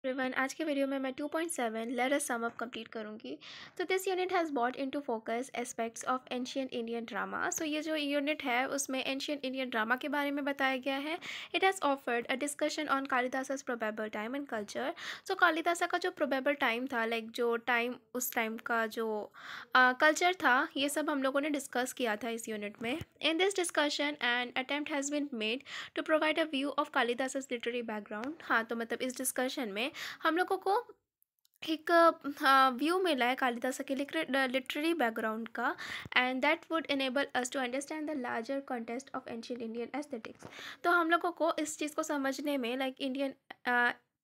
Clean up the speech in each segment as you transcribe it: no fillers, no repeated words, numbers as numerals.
Everyone, आज के video में मैं 2.7 let us sum up complete करूंगी। तो this unit has bought into focus aspects of ancient Indian drama. So ये जो यूनिट है उसमें एंशियंट इंडियन ड्रामा के बारे में बताया गया है। It has offered a discussion on Kalidasa's probable time and culture. So Kalidasa का जो प्रोबेबल टाइम था, लाइक जो टाइम उस टाइम का जो कल्चर था, ये सब हम लोगों ने डिस्कस किया था इस यूनिट में। In this discussion an attempt has been made to provide a view of Kalidasa's literary background. हाँ, तो मतलब इस डिस्कशन में हम लोगों को एक व्यू मिला है कालिदासा के लिटरेरी बैकग्राउंड का, and that would enable us to understand the larger context of ancient Indian aesthetics. तो हम लोगों को इस चीज़ को समझने में, लाइक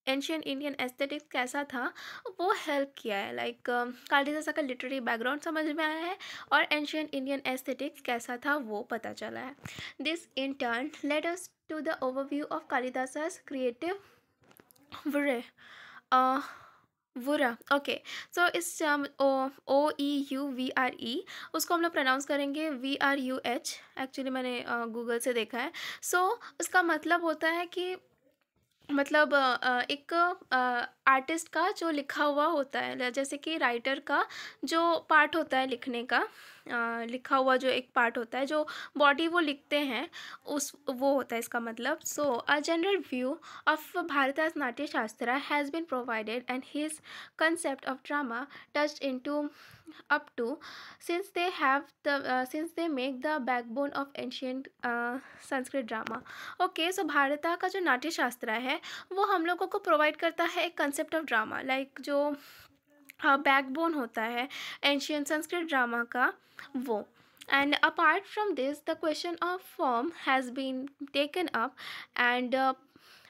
एंशियंट इंडियन एस्थेटिक्स कैसा था, वो हेल्प किया है। लाइक कालिदासा का लिटरेरी बैकग्राउंड समझ में आया है और एंशियंट इंडियन एस्थेटिक्स कैसा था वो पता चला है। This in turn led us to the overview of Kalidasa's creative वरे वुरा। ओके, सो इस OEUVRE उसको हम लोग प्रोनाउंस करेंगे VRUH। एक्चुअली मैंने गूगल से देखा है। सो उसका मतलब होता है कि मतलब एक आर्टिस्ट का जो लिखा हुआ होता है, जैसे कि राइटर का जो पार्ट होता है लिखने का, लिखा हुआ जो एक पार्ट होता है, जो बॉडी वो लिखते हैं, उस वो होता है इसका मतलब। So a general view of Bharata's Natya Shastra has been provided and his concept of drama touched into up to, since they make the backbone of ancient Sanskrit drama. Okay, so Bharata का जो नाट्य शास्त्र है वो हम लोगों को प्रोवाइड करता है एक कंसेप्ट ऑफ ड्रामा, लाइक जो बैकबोन होता है एंशियंट संस्कृत ड्रामा का, वो। And apart from this the question of form has been taken up, and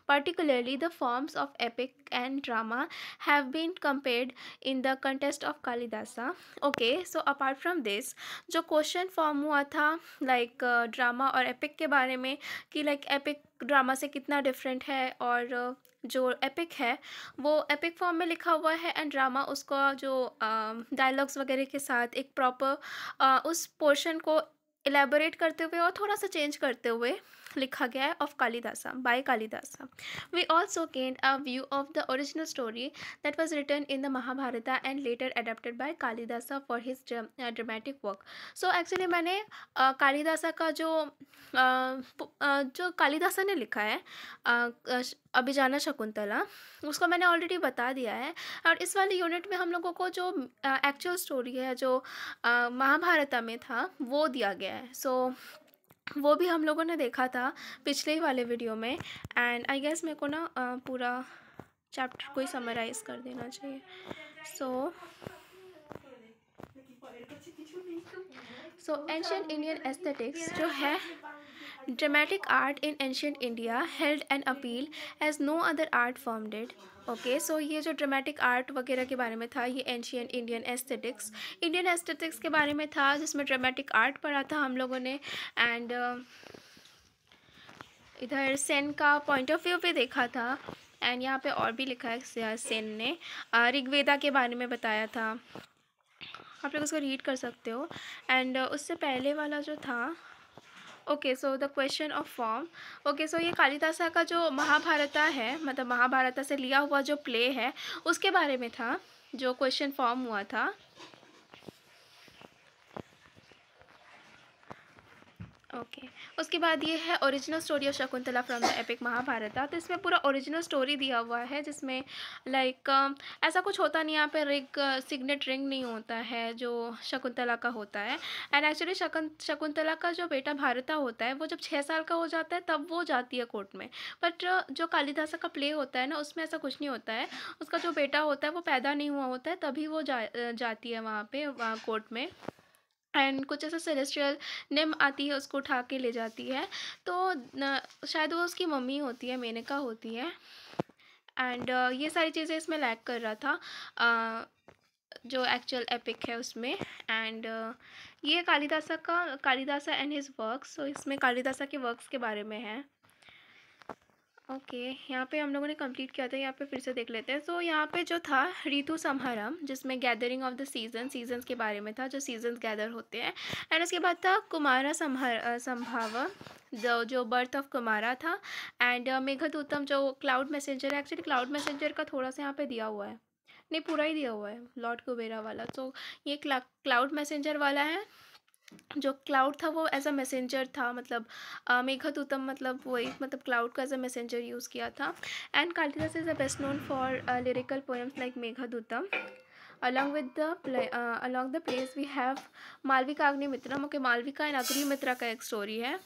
particularly the forms of epic and drama have been compared in the context of Kalidasa. Okay, so apart from this, जो question form हुआ था like drama और epic के बारे में, कि like epic drama से कितना डिफरेंट है, और जो एपिक है वो एपिक फॉर्म में लिखा हुआ है, एंड ड्रामा उसका जो डायलॉग्स वगैरह के साथ एक प्रॉपर उस पोर्शन को एलेबोरेट करते हुए और थोड़ा सा चेंज करते हुए लिखा गया है of Kalidasa by Kalidasa. We also gained a view of the original story that was written in the Mahabharata and later adapted by Kalidasa for his dramatic work. So actually मैंने कालिदासा का जो कालिदासा ने लिखा है अभिजाना शकुंतला, उसको मैंने ऑलरेडी बता दिया है। और इस वाले यूनिट में हम लोगों को जो एक्चुअल स्टोरी है जो महाभारता में था वो दिया गया है। सो वो भी हम लोगों ने देखा था पिछले ही वाले वीडियो में, एंड आई गेस मेरे को ना पूरा चैप्टर को ही समराइज कर देना चाहिए। सो एंशियंट इंडियन एस्थेटिक्स जो है, dramatic art in ancient India held an appeal as no other art form did. Okay, so ये जो ड्रामेटिक आर्ट वगैरह के बारे में था, ये एंशियंट इंडियन एस्थेटिक्स के बारे में था, जिसमें ड्रामेटिक आर्ट पढ़ा था हम लोगों ने। एंड इधर सेन का पॉइंट ऑफ व्यू भी देखा था, एंड यहाँ पे और भी लिखा है सेन ने ऋग्वेदा के बारे में बताया था, आप लोग उसको रीड कर सकते हो। एंड उससे पहले वाला जो था, okay, so the question of form. Okay, so ये कालिदासा का जो महाभारता है, मतलब महाभारता से लिया हुआ जो प्ले है उसके बारे में था, जो क्वेश्चन फॉर्म हुआ था। ओके, उसके बाद ये है original story of Shakuntala from the epic Mahabharata. तो इसमें पूरा ओरिजिनल स्टोरी दिया हुआ है, जिसमें लाइक ऐसा कुछ होता नहीं, यहाँ पे सिग्नेट रिंग नहीं होता है जो शकुंतला का होता है। एंड एक्चुअली शकुंतला का जो बेटा भारता होता है, वो जब 6 साल का हो जाता है तब वो जाती है कोर्ट में। बट जो कालिदासा का प्ले होता है ना, उसमें ऐसा कुछ नहीं होता है। उसका जो बेटा होता है वो पैदा नहीं हुआ होता है, तभी वो जाती है वहाँ पे कोर्ट में। एंड कुछ ऐसा सेलेस्टियल निम आती है, उसको उठा के ले जाती है। तो शायद वो उसकी मम्मी होती है, मेनका होती है। एंड ये सारी चीज़ें इसमें लैक कर रहा था जो एक्चुअल एपिक है उसमें। एंड ये कालिदासा एंड हिज वर्क्स, सो इसमें कालिदासा के वर्क्स के बारे में है। ओके, यहाँ पे हम लोगों ने कंप्लीट किया था, यहाँ पे फिर से देख लेते हैं। तो यहाँ पे जो था ऋतु संहारम, जिसमें गैदरिंग ऑफ द सीजन्स के बारे में था, जो सीजन्स गैदर होते हैं। एंड उसके बाद था कुमारा संभाव, जो बर्थ ऑफ कुमारा था। एंड मेघदूतम जो क्लाउड मैसेंजर है, एक्चुअली क्लाउड मैसेंजर का थोड़ा सा यहाँ पे दिया हुआ है, नहीं पूरा ही दिया हुआ है लॉर्ड कुबेरा वाला। तो ये क्लाउड मैसेंजर वाला है। जो क्लाउड था वो एज अ मैसेंजर था, मतलब मेघदूतम मतलब वही, मतलब क्लाउड का एज अ मैसेंजर यूज़ किया था। And Kalidasa is the best known for lyrical poems like Meghadutam. Along the place we have Malavika Agnimitram. Okay, Malavika and Agnimitra का एक स्टोरी है,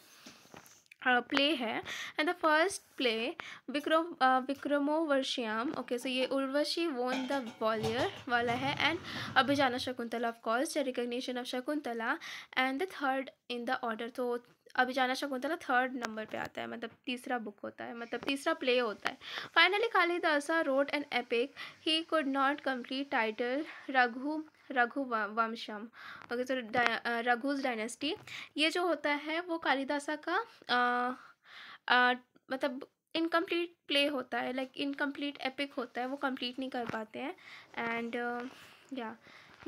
प्ले है। And the first play Vikramorvashiyam. Okay, so ये उर्वशी वोन द वॉलियर वाला है। And Abhijnana Shakuntala of course, recognition of Shakuntala. And the third in the order, तो Abhijnana Shakuntala third number पे आता है, मतलब तीसरा बुक होता है, मतलब तीसरा प्ले होता है। Finally Kalidasa wrote an epic he could not complete title Raghuvamsham. Okay, so Raghu's dynasty. ये जो होता है वो कालिदासा का मतलब इनकम्प्लीट प्ले होता है, लाइक इनकम्प्लीट एपिक होता है, वो कंप्लीट नहीं कर पाते हैं। एंड या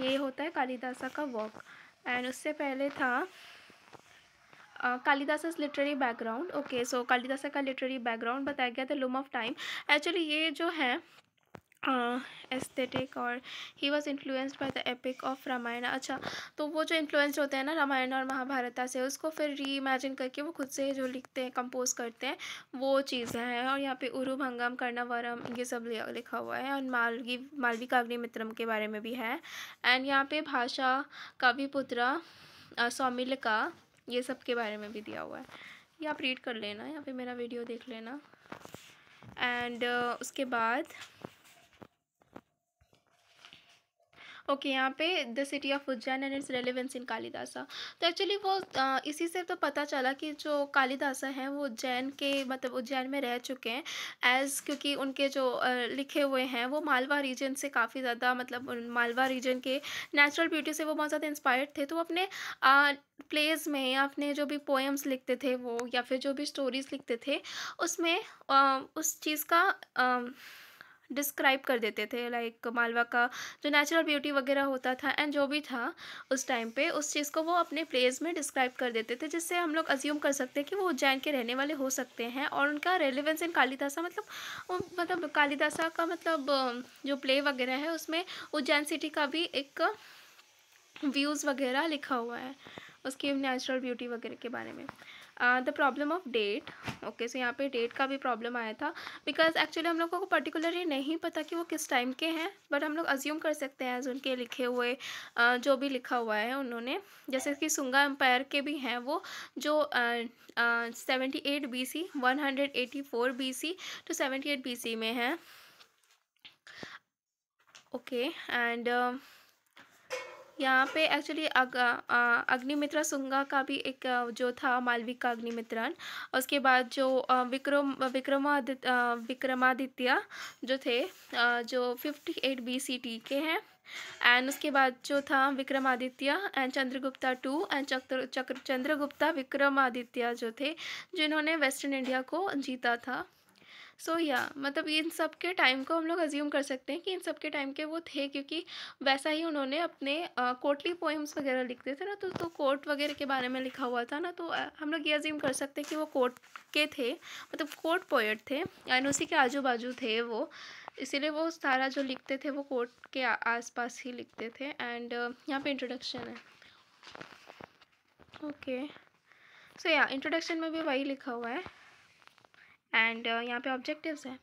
ये होता है कालिदासा का वर्क। एंड उससे पहले था कालिदासा's लिटरेरी बैकग्राउंड। ओके, सो कालिदासा का लिटरेरी बैकग्राउंड बताया गया था, लूम ऑफ टाइम। एक्चुअली ये जो है एस्थेटिक, और he was influenced by the epic of Ramayana. अच्छा, तो वो जो इन्फ्लुएंस होते हैं ना रामायण और महाभारत से, उसको फिर री इमेजिन करके वो खुद से जो लिखते हैं, कंपोज करते हैं, वो चीज़ें हैं। और यहाँ पे उरु भंगम कर्णवरम ये सब लिखा हुआ है। और मालविका अग्निमित्रम के बारे में भी है। एंड यहाँ पे भाषा, कविपुत्रा, सौमिलिका, ये सब के बारे में भी दिया हुआ है। ये आप रीड कर लेना, यहाँ पे मेरा वीडियो देख लेना। एंड उसके बाद ओके, यहाँ पे the city of Ujjain and its relevance in Kalidasa. तो एक्चुअली वो इसी से तो पता चला कि जो कालिदासा हैं वो उज्जैन के, मतलब उज्जैन में रह चुके हैं क्योंकि उनके जो लिखे हुए हैं वो मालवा रीजन से काफ़ी ज़्यादा, मतलब मालवा रीजन के नेचुरल ब्यूटी से वो बहुत ज़्यादा इंस्पायर्ड थे। तो वो अपने प्लेज में या अपने जो भी पोएम्स लिखते थे वो, या फिर जो भी स्टोरीज़ लिखते थे, उसमें उस चीज़ का डिस्क्राइब कर देते थे, लाइक मालवा का जो नेचुरल ब्यूटी वगैरह होता था एंड जो भी था उस टाइम पे, उस चीज़ को वो अपने प्लेस में डिस्क्राइब कर देते थे, जिससे हम लोग अज्यूम कर सकते हैं कि वो उज्जैन के रहने वाले हो सकते हैं। और उनका रेलिवेंस इन कालिदासा, मतलब कालिदासा का मतलब जो प्ले वगैरह है उसमें उज्जैन सिटी का भी एक व्यूज़ वगैरह लिखा हुआ है, उसकी नेचुरल ब्यूटी वगैरह के बारे में। The problem of date. Okay, so यहाँ पे डेट का भी प्रॉब्लम आया था, बिकॉज एक्चुअली हम लोगों को पर्टिकुलरली नहीं पता कि वो किस टाइम के हैं, बट हम लोग अज्यूम कर सकते हैं एज उनके लिखे हुए जो भी लिखा हुआ है उन्होंने। जैसे कि सुंगा एम्पायर के भी हैं वो, जो 78 BC, 184 BC टू 78 BC में है। ओके, एंड यहाँ पे एक्चुअली अग्निमित्रा सुंगा का भी एक जो था मालविका अग्निमित्रन। उसके बाद जो विक्रमादित्य जो थे, जो 58 BCT के हैं। एंड उसके बाद जो था Vikramaditya and Chandragupta two and Chandragupta Vikramaditya जो थे, जिन्होंने वेस्टर्न इंडिया को जीता था। सो मतलब इन सब के टाइम को हम लोग अज्यूम कर सकते हैं कि इन सब के टाइम के वो थे, क्योंकि वैसा ही उन्होंने अपने कोर्टली पोएम्स वगैरह लिखते थे ना, तो कोर्ट वगैरह के बारे में लिखा हुआ था ना, तो हम लोग ये अज्यूम कर सकते हैं कि वो कोर्ट के थे, मतलब कोर्ट पोएट थे एंड उसी के आजू बाजू थे वो, इसीलिए वो सारा जो लिखते थे वो कोर्ट के आसपास ही लिखते थे। एंड यहाँ पे इंट्रोडक्शन है। ओके, सो इंट्रोडक्शन में भी वही लिखा हुआ है। एंड यहाँ पे ऑब्जेक्टिव्स हैं।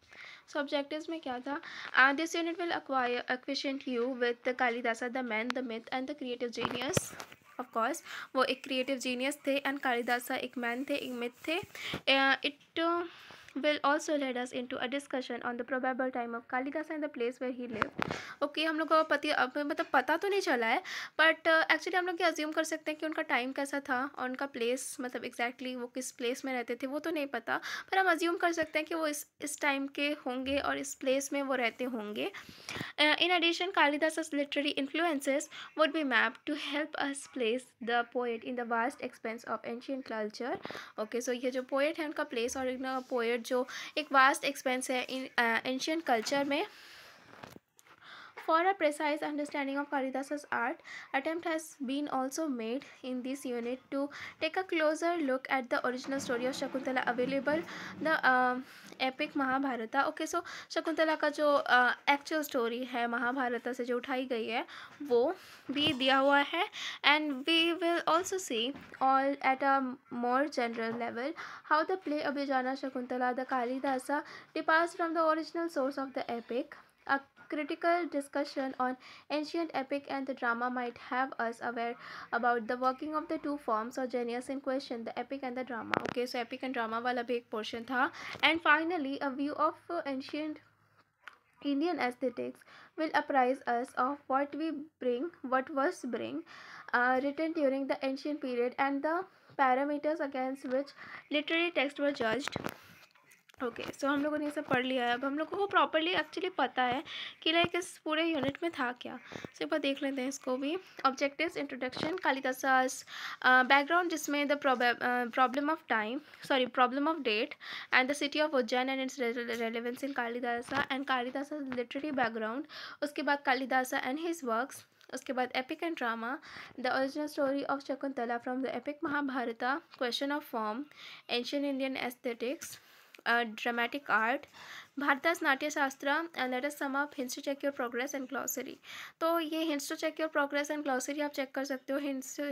सो ऑब्जेक्टिव्स में क्या था, this unit will acquaint you with Kalidasa the man, the myth and the creative genius. Of course वो एक क्रिएटिव जीनियस थे एंड कालिदासा एक मैन थे, एक मिथ थे। It will also lead us into a discussion on the probable time of Kalidasa and the place where he lived. Okay, हम लोग को मतलब पता तो नहीं चला है, बट एक्चुअली हम लोग ये अज्यूम कर सकते हैं कि उनका टाइम कैसा था और उनका प्लेस, मतलब एग्जैक्टली वो किस प्लेस में रहते थे वो तो नहीं पता, पर हम अज्यूम कर सकते हैं कि वो इस टाइम के होंगे और इस प्लेस में वो रहते होंगे। In addition, Kalidasa's literary influences would be mapped to help us place the poet in the vast expanse of ancient culture. Okay, so ये जो poet है उनका place और पोएट जो एक वास्ट एक्सपेंस है इन एंशियंट कल्चर में। For a precise understanding of Kalidasa's art, attempt has been also made in this unit to take a closer look at the original story of Shakuntala available, the epic Mahabharata. Okay, so Shakuntala का जो actual story है महाभारत से जो उठाई गई है वो भी दिया हुआ है, and we will also see all at a more general level how the play Abhijana Shakuntala the Kalidasa departs from the original source of the epic. A critical discussion on ancient epic and the drama might have us aware about the working of the two forms or genres in question, the epic and the drama. Okay, so epic and drama वाला भी एक portion था. And finally, a view of ancient Indian aesthetics will apprise us of what was written during the ancient period and the parameters against which literary texts were judged. Okay, so हम लोगों ने ये सब पढ़ लिया है. अब हम लोगों को प्रॉपरली एक्चुअली पता है कि लाइक इस पूरे यूनिट में था क्या. सो एक बार देख लेते हैं इसको भी. ऑब्जेक्टिव्स, इंट्रोडक्शन, कालिदासास बैकग्राउंड जिसमें the problem of date and the city of Ujjain and its relevance in Kalidasa and Kalidasa literary background. उसके बाद कालिदासा एंड हिज वर्क्स. उसके बाद epic and drama, the original story of Shakuntala from the epic Mahabharata, question of form, ancient Indian aesthetics, dramatic art, Bharata's Natya Shastra, and let us sum up hints to check your progress and glossary. तो ये hints to check your progress and glossary आप check कर सकते हो.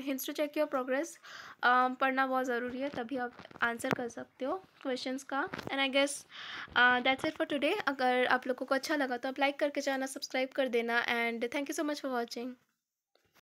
hints to check your progress पढ़ना बहुत ज़रूरी है, तभी आप आंसर कर सकते हो क्वेश्चंस का. And I guess that's it for today. अगर आप लोगों को अच्छा लगा तो आप लाइक करके चैनल सब्सक्राइब कर देना. And thank you so much for watching.